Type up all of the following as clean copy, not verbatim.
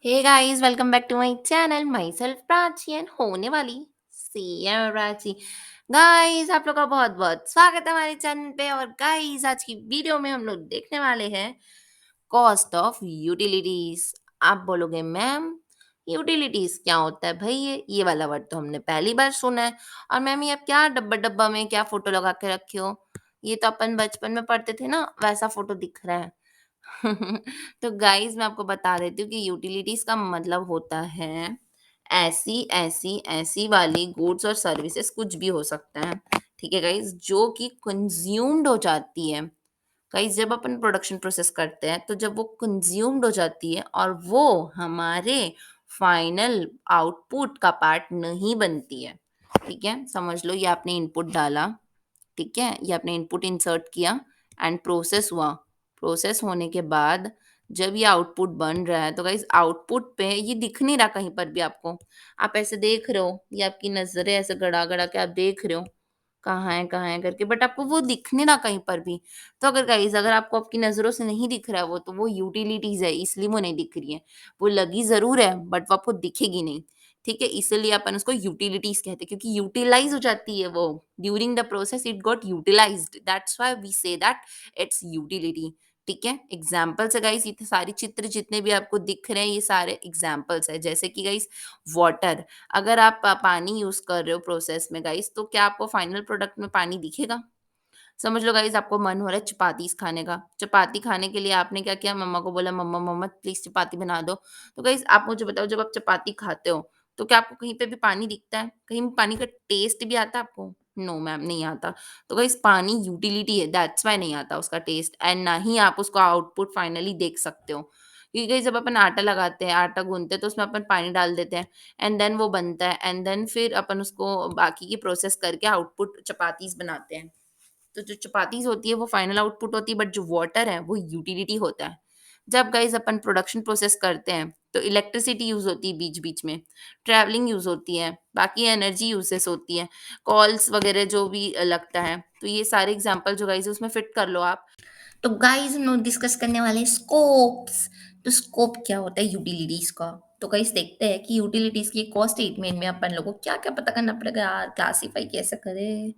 Hey guys, welcome back to my channel. Myself Prachi and होने वाली CM Prachi. Guys, आप लोग का बहुत बहुत स्वागत है हमारे चैनल पे। और गाइस, आज की वीडियो में हम लोग देखने वाले हैं कॉस्ट ऑफ यूटिलिटीज। आप बोलोगे मैम, यूटिलिटीज क्या होता है भाई? ये वाला वर्ड तो हमने पहली बार सुना है। और मैम, ये आप क्या डब्बा डब्बा में क्या फोटो लगा के रखे हो? ये तो अपन बचपन में पढ़ते थे ना, वैसा फोटो दिख रहा है। तो गाइस, मैं आपको बता देती हूँ कि यूटिलिटीज का मतलब होता है ऐसी ऐसी ऐसी वाली गुड्स और सर्विसेज, कुछ भी हो सकता है। ठीक है गाइस, जो कि कंज्यूम्ड हो जाती है। गाइस, जब अपन प्रोडक्शन प्रोसेस करते हैं तो जब वो कंज्यूम्ड हो जाती है और वो हमारे फाइनल आउटपुट का पार्ट नहीं बनती है। ठीक है, समझ लो ये आपने इनपुट डाला। ठीक है, ये आपने इनपुट इंसर्ट किया एंड प्रोसेस हुआ। प्रोसेस होने के बाद जब ये आउटपुट बन रहा है तो गाइस, आउटपुट पे ये दिख नहीं रहा कहीं पर भी आपको। आप ऐसे देख रहे हो, ये आपकी नजरें ऐसे गड़ा गड़ा के आप देख रहे हो कहाँ है करके, बट आपको वो दिख नहीं रहा कहीं पर भी। तो अगर गाइस, अगर आपको आपकी नजरों से नहीं दिख रहा है वो, तो वो यूटिलिटीज है, इसलिए वो नहीं दिख रही है। वो लगी जरूर है बट वो आपको दिखेगी नहीं। ठीक है, इसलिए अपन उसको यूटिलिटीज कहते हैं, क्योंकि यूटिलाइज हो जाती है वो। During the process it got utilized, that's why we say that its utility. ठीक है, एग्जाम्पल्स है गाइस, ये सारी चित्र जितने भी आपको दिख रहे हैं ये सारे एग्जाम्पल्स है। जैसे कि गाइस, वाटर। अगर आप पानी यूज कर रहे हो प्रोसेस में गाइस, तो क्या आपको फाइनल प्रोडक्ट में पानी दिखेगा? समझ लो गाइस, आपको मन हो रहा है चपातीस खाने का। चपाती खाने के लिए आपने क्या किया, मम्मा को बोला, मम्मा मम्मा प्लीज चपाती बना दो। तो गाइस, आप मुझे बताओ, जब आप चपाती खाते हो तो क्या आपको कहीं पे भी पानी दिखता है? कहीं भी पानी का टेस्ट भी आता है आपको? नो मैम, नहीं आता। तो गाइस, पानी यूटिलिटी है, दैट्स वाई नहीं आता उसका टेस्ट, एंड ना ही आप उसको आउटपुट फाइनली देख सकते हो। क्योंकि गाइस, जब अपन आटा लगाते हैं, आटा गूंथते हैं, तो उसमें अपन पानी डाल देते हैं एंड देन वो बनता है, एंड देन फिर अपन उसको बाकी की प्रोसेस करके आउटपुट चपातीस बनाते हैं। तो जो चपातीस होती है वो फाइनल आउटपुट होती है, बट जो वाटर है वो यूटिलिटी होता है। जब गाइस अपन प्रोडक्शन प्रोसेस करते हैं तो इलेक्ट्रिसिटी यूज होती है बीच बीच में, ट्रैवलिंग यूज होती है, बाकी एनर्जी यूजेस होती है, कॉल्स वगैरह जो भी लगता है। तो ये सारे एग्जांपल जो गाइस उसमें फिट कर लो आप। तो गाइस, हम लोग डिस्कस करने वाले स्कोप्स। तो स्कोप क्या होता है यूटिलिटीज का? तो गाइस, देखते हैं कि यूटिलिटीज की कॉस्ट स्टेटमेंट में अपन लोगों को क्या क्या पता करना पड़ेगा यार। क्लासीफाई कैसे करें,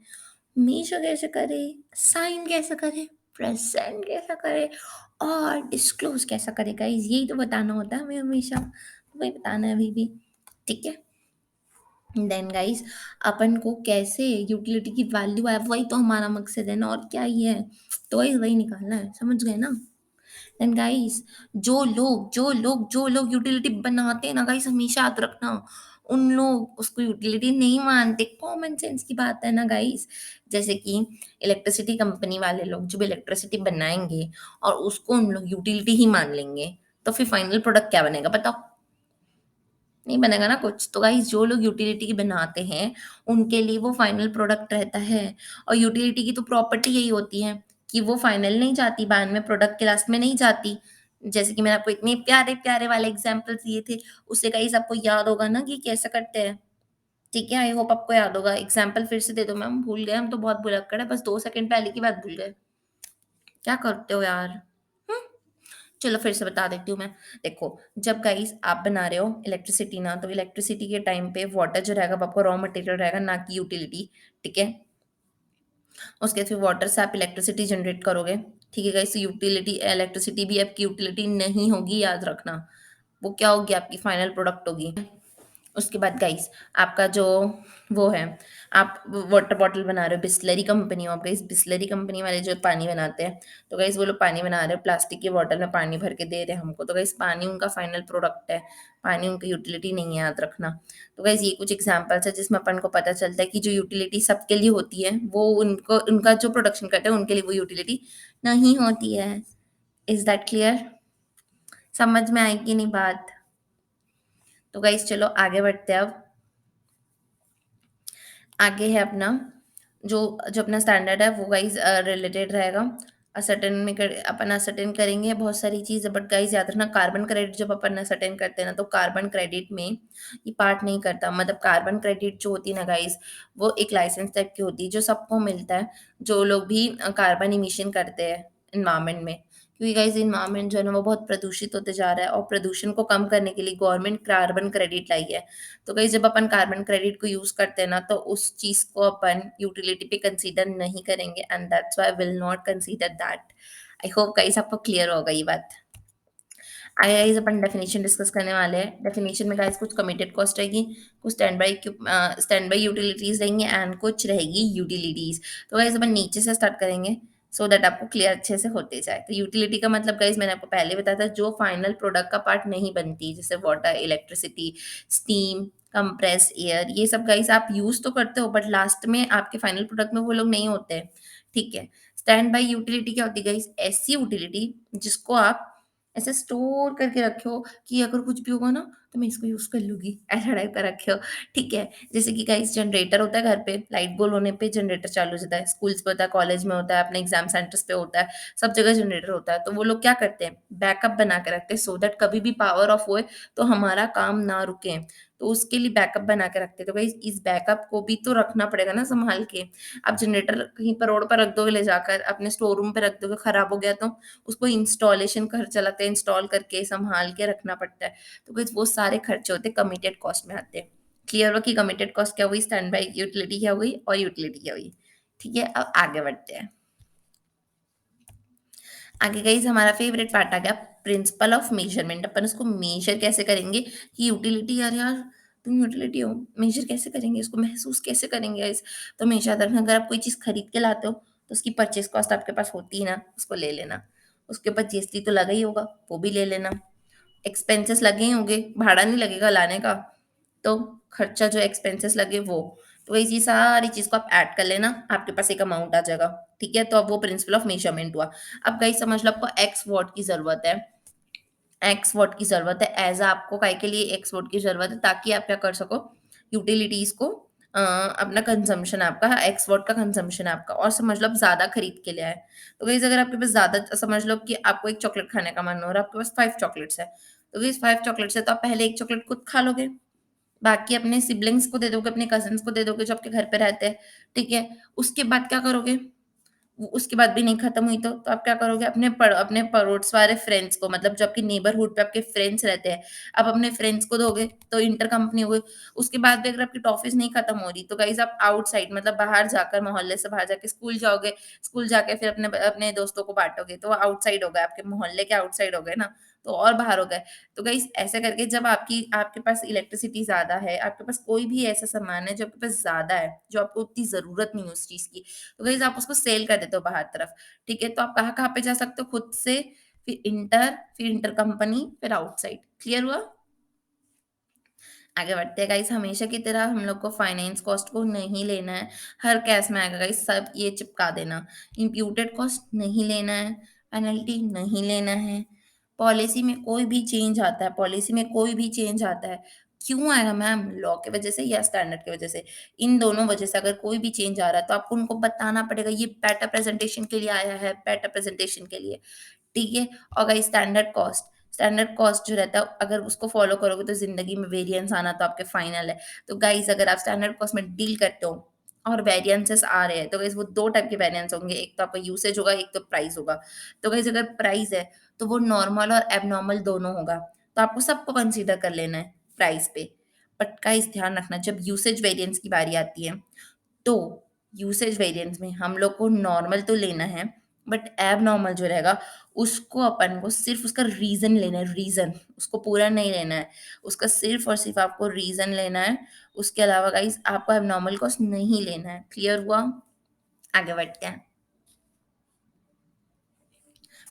मीशो कैसे करे, साइन कैसे करे, प्रेजेंट कैसा करे, और डिस्क्लोज कैसा करे। गाइस, यही तो बताना होता है हमें हमेशा, वही बताना है अभी भी। ठीक है, देन गाइस, अपन को कैसे यूटिलिटी की वैल्यू है, वही तो हमारा मकसद है ना, और क्या ही है। तो गाइस, वही निकालना है, समझ गए ना? देन गाइस, जो लोग यूटिलिटी बनाते हैं ना गाइस, हमेशा याद रखना, उन लोग उसको यूटिलिटी नहीं मानते। कॉमन सेंस की बात है ना गाइस। जैसे कि इलेक्ट्रिसिटी कंपनी वाले लोग जब इलेक्ट्रिसिटी बनाएंगे और उसको उन लोग यूटिलिटी ही मान लेंगे, तो फिर फाइनल प्रोडक्ट क्या बनेगा बताओ? नहीं बनेगा ना कुछ। तो गाइस, जो लोग यूटिलिटी बनाते हैं उनके लिए वो फाइनल प्रोडक्ट रहता है। और यूटिलिटी की तो प्रॉपर्टी यही होती है कि वो फाइनल नहीं जाती, बाद में प्रोडक्ट के लास्ट में नहीं जाती। जैसे कि मैंने आपको इतने प्यारे प्यारे वाले एग्जाम्पल दिए थे, उससे गाइस आपको याद होगा ना कि कैसे करते हैं। ठीक है, आई होप आपको याद होगा। एग्जाम्पल फिर से दे दो मैम, भूल गए हम तो, बहुत भुलक्कड़ है, बस 2 सेकंड पहले की बात भूल गए। क्या करते हो यार? हम्म, चलो फिर से बता देती हूँ मैं। देखो, जब गाइस आप बना रहे हो इलेक्ट्रिसिटी ना, तो इलेक्ट्रिसिटी के टाइम पे वाटर जो रहेगा वो आपका रॉ मटेरियल रहेगा, ना कि यूटिलिटी। ठीक है, उसके फिर वाटर से आप इलेक्ट्रिसिटी जनरेट करोगे। ठीक है गाइस, यूटिलिटी इलेक्ट्रिसिटी भी आपकी यूटिलिटी नहीं होगी, याद रखना। वो क्या होगी? आपकी फाइनल प्रोडक्ट होगी। उसके बाद गाइस, आपका जो वो है, आप वाटर बॉटल बना रहे हो, बिस्लरी कंपनी हो आप गाइस, बिस्लरी कंपनी वाले जो पानी बनाते हैं, तो गाइस वो लोग पानी बना रहे हो, प्लास्टिक की बॉटल में पानी भर के दे रहे हैं हमको, तो गाइस पानी उनका फाइनल प्रोडक्ट है, पानी उनकी यूटिलिटी नहीं है, याद रखना। तो गाइस, ये कुछ एग्जाम्पल्स है जिसमें अपन को पता चलता है कि जो यूटिलिटी सबके लिए होती है, वो उनको उनका जो प्रोडक्शन करते हैं उनके लिए वो यूटिलिटी नहीं होती है। Is that clear? समझ में आएगी नहीं बात? तो गाइस, चलो आगे बढ़ते हैं अब। आगे है अपना जो जो अपना स्टैंडर्ड है, वो गाइस रिलेटेड रहेगा। असर्टेन में अपन असर्टेन करेंगे बहुत सारी चीज़ें, बट गाइस याद रखना, कार्बन क्रेडिट जब अपन असर्टेन करते हैं ना, तो कार्बन क्रेडिट में ये पार्ट नहीं करता। मतलब कार्बन क्रेडिट जो होती है ना गाइस, वो एक लाइसेंस टाइप की होती है जो सबको मिलता है, जो लोग भी कार्बन इमिशन करते हैं इन्वायरमेंट में। क्योंकि गाइस एनवायरनमेंट जो है ना वो बहुत प्रदूषित होते जा रहा है, और प्रदूषण को कम करने के लिए गवर्नमेंट कार्बन क्रेडिट लाई है। तो गाइस जब अपन कार्बन क्रेडिट को यूज करते हैं ना, तो उस चीज को अपन यूटिलिटी पे कंसीडर नहीं करेंगे, and that's why will not consider that. I hope guys आपको क्लियर होगा ये बात। आगे गाइस अपन डेफिनेशन डिस्कस करने वाले हैं। डेफिनेशन में गाइस कुछ कमिटेड कॉस्ट रहेगी, कुछ स्टैंड बाई यूटिलिटीज रहेंगी, एंड कुछ रहेगी यूटिलिटीज। तो गाइस अपन नीचे से स्टार्ट करेंगे, सो दैट आपको क्लियर अच्छे से होते जाए। तो यूटिलिटी का मतलब गाइस मैंने आपको पहले बताया था, जो फाइनल प्रोडक्ट का पार्ट नहीं बनती, जैसे water, electricity, steam, compress air, ये सब गाइस आप यूज तो करते हो, बट लास्ट में आपके फाइनल प्रोडक्ट में वो लोग नहीं होते हैं। ठीक है। स्टैंड बाई यूटिलिटी क्या होती है गाइस? ऐसी यूटिलिटी जिसको आप ऐसे स्टोर करके रखे हो कि अगर कुछ भी होगा ना, तो मैं इसको यूज़ कर लूँगी, ऐसा टाइप का रखे हो, ठीक है। जैसे कि गाइस जनरेटर होता है घर पे, लाइट गोल होने पे जनरेटर चालू हो जाता है, स्कूल्स पे होता है, कॉलेज में होता है, अपने एग्ज़ाम सेंटर्स पे होता है, सब जगह जनरेटर होता है। तो वो लोग क्या करते हैं, बैकअप बना के रखते हैं, सो दैट कभी भी पावर ऑफ होए तो हमारा काम ना रुके। तो उसके लिए बैकअप बना के रखते हैं। तो गाइस इस बैकअप को भी तो रखना पड़ेगा ना सँभाल के। आप जनरेटर कहीं पर रोड पर रख दोगे ले जाकर, अपने स्टोर रूम पे रख दोगे, खराब हो गया तो उसको इंस्टॉलेशन खर्चा लगता है, इंस्टॉल करके संभाल के रखना पड़ता है। तो गाइस वो सारे खर्चे होते हैं कमिटेड कॉस्ट में आते हैं। क्लियर हुआ कि कमिटेड कॉस्ट क्या हुई, स्टैंड बाई यूटिलिटी क्या हुई और यूटिलिटी क्या हुई। ठीक है, अब आगे बढ़ते हैं। आगे गाइस हमारा फेवरेट पार्ट आ गया, प्रिंसिपल ऑफ मेजरमेंट। अपन उसको मेजर कैसे करेंगे कि यूटिलिटी, यार यार तुम यूटिलिटी हो, मेजर कैसे करेंगे, इसको महसूस कैसे करेंगे गाइस? तो हमेशा याद रखना, अगर आप कोई चीज़ खरीद के लाते हो तो उसकी परचेज कॉस्ट आपके पास होती है ना, उसको ले लेना। उसके ऊपर जीएसटी तो लगा ही होगा, वो भी ले लेना। एक्सपेंसेस लगे ही होंगे, भाड़ा नहीं लगेगा लाने का, तो खर्चा जो एक्सपेंसेस लगे वो। तो वही ये सारी चीज़ को आप ऐड कर लेना, आपके पास एक अमाउंट आ जाएगा। ठीक है, तो अब वो प्रिंसिपल ऑफ मेजरमेंट हुआ। अब गाइस समझ लो आपको एक्स वॉट की ज़रूरत है, एक्स वॉट की ज़रूरत है, ऐज़ आपको काहे के लिए एक्स वॉट की ज़रूरत है, ताकि आप क्या कर सको, यूटिलिटीज़ को अपना कंज़म्पशन आपका एक्स वॉट का कंज़म्पशन आपका, और समझ लो आप ज़्यादा खरीद के ले आए। तो गाइस अगर आपके पास ज़्यादा, समझ लो कि आपको एक चॉकलेट खाने का मन हो रहा है, आपके पास 5 चॉकलेट्स है। तो गाइस 5 चॉकलेट्स है, तो आप पहले 1 चॉकलेट खुद खा लोगे, बाकी अपने सिब्लिंग्स को दे दोगे, अपने कज़िन्स को दे दोगे जो आपके घर पे रहते हैं, ठीक है? उसके बाद क्या करोगे? उसके बाद भी नहीं खत्म हुई तो आप क्या करोगे, अपने पड़ोस वाले फ्रेंड्स को, मतलब जो आपके नेबरहुड पे आपके फ्रेंड्स रहते हैं, आप अपने फ्रेंड्स को दोगे, तो इंटर कंपनी हो गई। उसके बाद भी अगर आपकी टॉफीज नहीं खत्म हो रही, तो गाइज आप आउटसाइड, मतलब बाहर जाकर, मोहल्ले से बाहर जाके स्कूल जाओगे, स्कूल जाके फिर अपने अपने दोस्तों को बांटोगे, तो वो आउटसाइड हो गए, आपके मोहल्ले के आउटसाइड हो गए ना, तो और बाहर हो गए। तो गाइस ऐसे करके जब आपके पास इलेक्ट्रिसिटी ज़्यादा है, आपके पास कोई भी ऐसा सामान है जो आपके पास ज़्यादा है, जो आपको उतनी ज़रूरत नहीं है उस चीज़ की, तो गाइस आप उसको सेल कर देते हो बाहर तरफ। ठीक है, तो आप कहाँ-कहाँ पे जा सकते हो खुद से, फिर इंटर कंपनी, फिर आउटसाइड। क्लियर हुआ? आगे बढ़ते हैं गाइस, हमेशा की तरह हम लोग को फाइनेंस कॉस्ट को नहीं लेना है। हर केस में आएगा गाइस, सब ये चिपका देना। इम्प्यूटेड कॉस्ट नहीं लेना है, पेनल्टी नहीं लेना है। पॉलिसी में कोई भी चेंज आता है, पॉलिसी में कोई भी चेंज आता है, क्यों आएगा मैम? लॉ की वजह से या स्टैंडर्ड की वजह से? इन दोनों वजह से अगर कोई भी चेंज आ रहा है, तो आपको उनको बताना पड़ेगा, ये बेटर प्रेजेंटेशन के लिए आया है, बेटर प्रेजेंटेशन के लिए। ठीक है? और गाइस स्टैंडर्ड कॉस्ट जो रहता है, अगर उसको फॉलो करोगे तो ज़िंदगी में वेरिएंस आना तो आपके फाइनल है। तो गाइस अगर आप स्टैंडर्ड कॉस्ट में डील करते हो और वेरिएंसेस आ रहे हैं, तो गाइस वो 2 टाइप के वेरिएंस होंगे, एक तो आपका यूसेज होगा, एक तो प्राइस होगा। तो गाइस अगर प्राइस है, तो वो नॉर्मल और एबनॉर्मल दोनों होगा। तो आपको सबको कंसीडर कर लेना है प्राइस पे। बट गाइस ध्यान रखना, जब यूसेज वेरिएंस की बारी आती है, तो यूसेज वेरिएंस में हम लोग को नॉर्मल तो लेना है, बट एबनॉर्मल जो रहेगा, उसको अपन को सिर्फ़ उसका रीज़न लेना है, रीज़न, उसको पूरा नहीं लेना है। उसका सिर्फ़ और सिर्फ़ आपको रीज़न लेना है। उसके अलावा गाइज़ आपको एबनॉर्मल कॉस्ट नहीं लेना है। क्लियर हुआ? आगे बढ़ते हैं।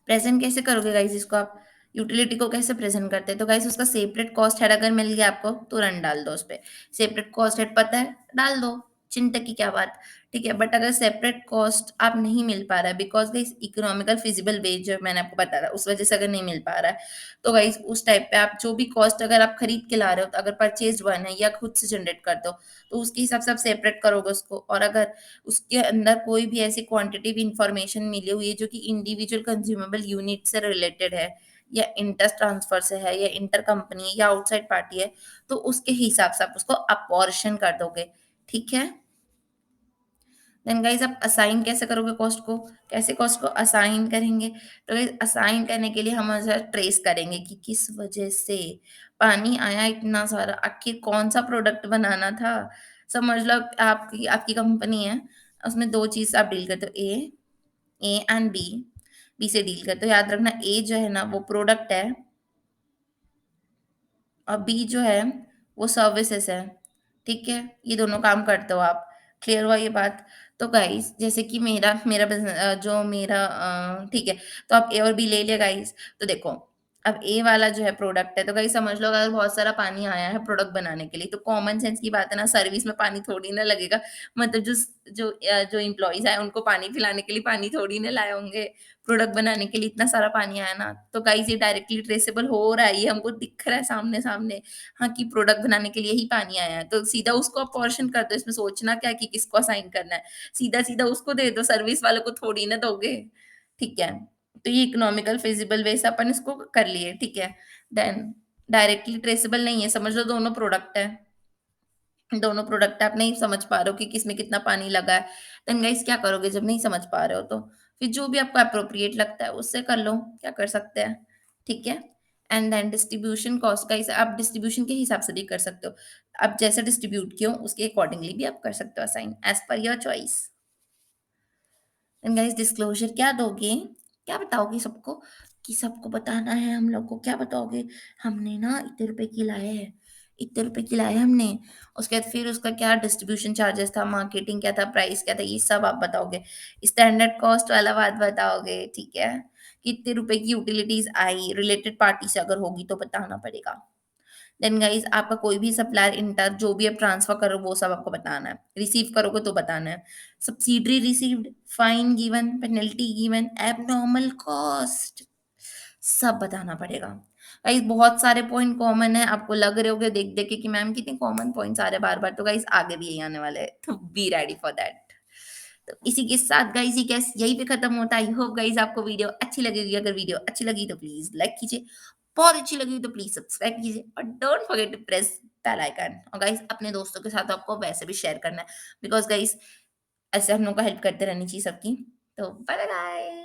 प्रेज़ेंट कैसे करोगे गाइज़ इसको आप? यूटिलिटी को कैसे प्रेज़ेंट करते हैं? तो गाइज़ उसका सेपरेट कॉस्ट हेड अगर मिल गया आपको, तुरंत डाल दो उसपे। सेपरेट कॉस्ट हेड पता है? डाल दो, चिंता की क्या बात, ठीक है? बट अगर सेपरेट कॉस्ट आप नहीं मिल पा रहा है, बिकॉज़ गाइज़ इकोनॉमिकल फ़ीज़िबल वे जो मैंने आपको बताया था, उस वज़ह से अगर नहीं मिल पा रहा है, तो गाइज़ उस टाइप पे आप जो भी कॉस्ट अगर आप खरीद के ला रहे हो, तो अगर परचेज़्ड वन है या खुद से जनरेट करते हो, तो उसके हिसाब से आप सेपरेट करोगे उसको। और अगर उसके अंदर कोई भी ऐसी क्वांटिटेटिव इंफॉर्मेशन मिली हुई है जो कि इंडिविजुअल कंज्यूमेबल यूनिट से रिलेटेड है, या इंटर ट्रांसफर से है, या इंटर कंपनी या आउटसाइड पार्टी है, तो उसके हिसाब से आप उसको अपॉर्शन कर दोगे। ठीक है? देन गाइस आप असाइन कैसे करोगे कॉस्ट को? कैसे कॉस्ट को असाइन करेंगे? तो गाइस असाइन करने के लिए हम ऐसा ट्रेस करेंगे कि किस वजह से पानी आया इतना सारा, आखिर कौन-सा प्रोडक्ट बनाना था। समझ लो आपकी आपकी कंपनी है, उसमें 2 चीज़ आप डील करते हो, ए एंड बी, बी से डील करते हो। याद रखना ए जो है ना वो प्रोडक्ट है और बी जो है वो सर्विसेज़ है, ठीक है? ये दोनों काम करते हो आप, क्लियर हुआ ये बात? तो गाइज़ जैसे कि मेरा मेरा जो मेरा ठीक है, तो आप ए और बी ले लिया गाइज़। तो देखो, अब ए वाला जो है प्रोडक्ट है, तो गाइज़ समझ लो अगर बहुत सारा पानी आया है प्रोडक्ट बनाने के लिए, तो कॉमन सेंस की बात है ना, सर्विस में पानी थोड़ी ना लगेगा। मतलब जो एम्प्लॉइज़ आए उनको पानी पिलाने के लिए पानी थोड़ी ना लाए होंगे। प्रोडक्ट बनाने के लिए इतना सारा पानी आया ना, तो गाइस ये डायरेक्टली ट्रेसेबल हो रहा है, ये हमको दिख रहा है सामने-सामने, हाँ, कि प्रोडक्ट बनाने के लिए ही पानी आया है। तो सीधा उसको अपॉर्शन कर दो, इसमें सोचना क्या है कि किसको असाइन करना है। सीधा-सीधा उसको दे दो, सर्विस वाले को थोड़ी ना दोगे, ठीक है? तो ये इकोनॉमिकल फिजिबल वे से अपन इसको कर लिए, ठीक है? देन डायरेक्टली ट्रेसेबल नहीं है, समझ लो दोनों प्रोडक्ट है। दोनों प्रोडक्ट आप नहीं समझ पा रहे हो कि किसमें कितना पानी लगा है, देन गाइस क्या करोगे जब नहीं समझ पा रहे हो तो? फिर जो भी आपको एप्रोप्रिएट लगता है उससे कर लो, क्या कर सकते हैं, ठीक है? And then distribution cost guys आप डिस्ट्रीब्यूशन के हिसाब से भी कर सकते हो। आप जैसे डिस्ट्रीब्यूट किए हो उसके अकॉर्डिंगली भी आप कर सकते हो assign as per your choice. And guys disclosure क्या दोगे? क्या बताओगे सबको? कि सबको बताना है हम लोग को, क्या बताओगे? हमने ना इतने रुपए की लाए हैं, इतने रुपए की लाए हमने। उसके बाद फिर उसका क्या डिस्ट्रीब्यूशन चार्जेस था, मार्केटिंग क्या था, प्राइस क्या था, ये सब आप बताओगे। स्टैंडर्ड कॉस्ट वाला बात बताओगे, ठीक है? कितने रुपए की यूटिलिटीज़ आई, रिलेटेड पार्टी से अगर होगी तो बताना पड़ेगा। देन गाइस आपका कोई भी सप्लायर इंटर जो भी आप ट्रांसफर करो वो सब आपको बताना है। रिसीव करोगे तो बताना है। Subsidy received, fine given, penalty given, abnormal cost सब बताना पड़ेगा। गाइस बहुत सारे पॉइंट कॉमन है, आपको लग रहे होंगे देख-देख के कि मैम कितने कॉमन पॉइंट्स आ रहे हैं बार-बार, तो गाइस आगे भी यही आने वाला है, तो बी रेडी फॉर दैट। तो इसी के साथ गाइस ये कैस यहीं पे खत्म होता है। आई होप गाइस आपको वीडियो अच्छी लगेगी। अगर वीडियो अच्छी लगी तो प्लीज लाइक कीजिए, बहुत अच्छी लगी तो प्लीज सब्सक्राइब कीजिए और don't forget to press bell icon. और गाइस अपने दोस्तों के साथ आपको वैसे भी शेयर करना है बिकॉज गाइस ऐसे हम लोग को हेल्प करते रहनी चाहिए सबकी। तो बाय बाय।